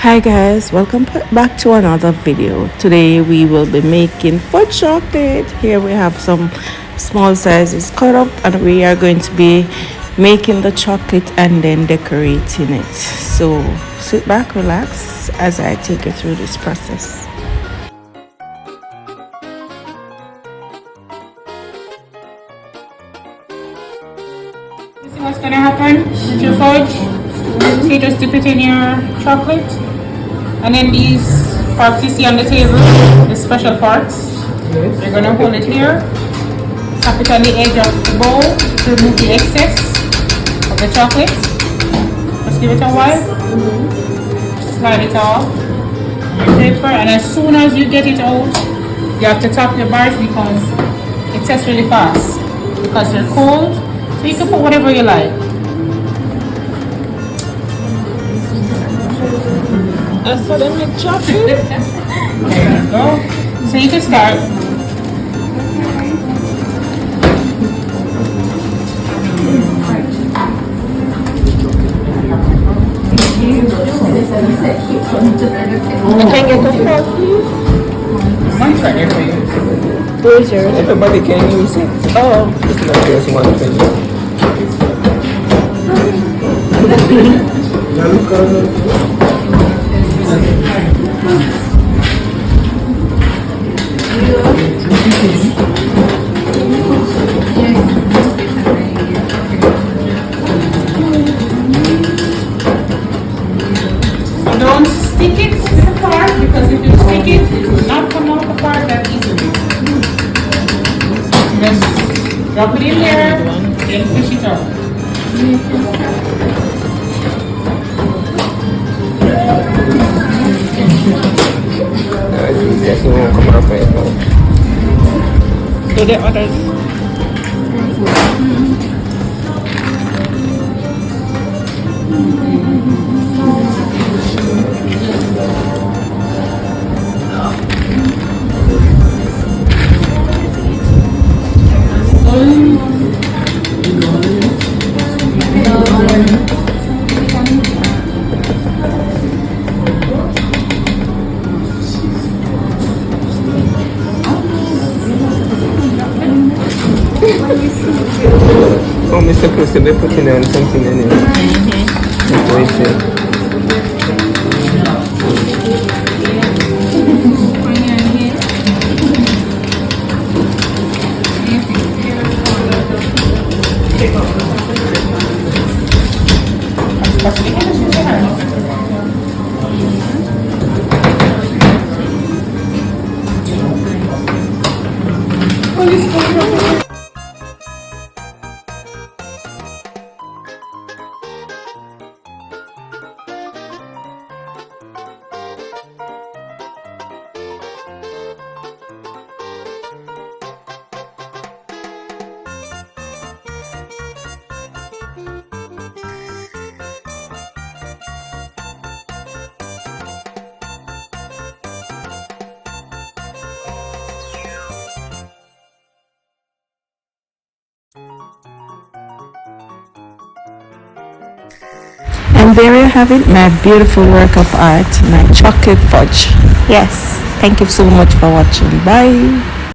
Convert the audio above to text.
Hi guys, welcome back to another video. Today we will be making fudge chocolate. Here we have some small sizes cut up and we are going to be making the chocolate and then decorating it. So sit back, relax as I take you through this process. You see what's gonna happen with your fudge? So you just dip it in your chocolate, and then these forks you see on the table, the special forks, you're gonna hold it here, tap it on the edge of the bowl to remove the excess of the chocolate. Just give it a while, slide it off your paper, and as soon as you get it out, you have to tap your bars because it sets really fast because they're cold. So you can put whatever you like. That's for them with chocolate. There you go. So you can start. I can get a fork, please. Mine's right there for you. Where's yours? Everybody can use it. Oh. It's not just one thing. Don't stick it to the part because if you stick it, it will not come out the part that easily. Just drop it in there, then fish it out. Just won't come out right now. Do the others. Oh, Mr. supposed to be putting on something in it. That's what he said. And there you have it, my beautiful work of art, my chocolate fudge. Yes, thank you so much for watching. Bye.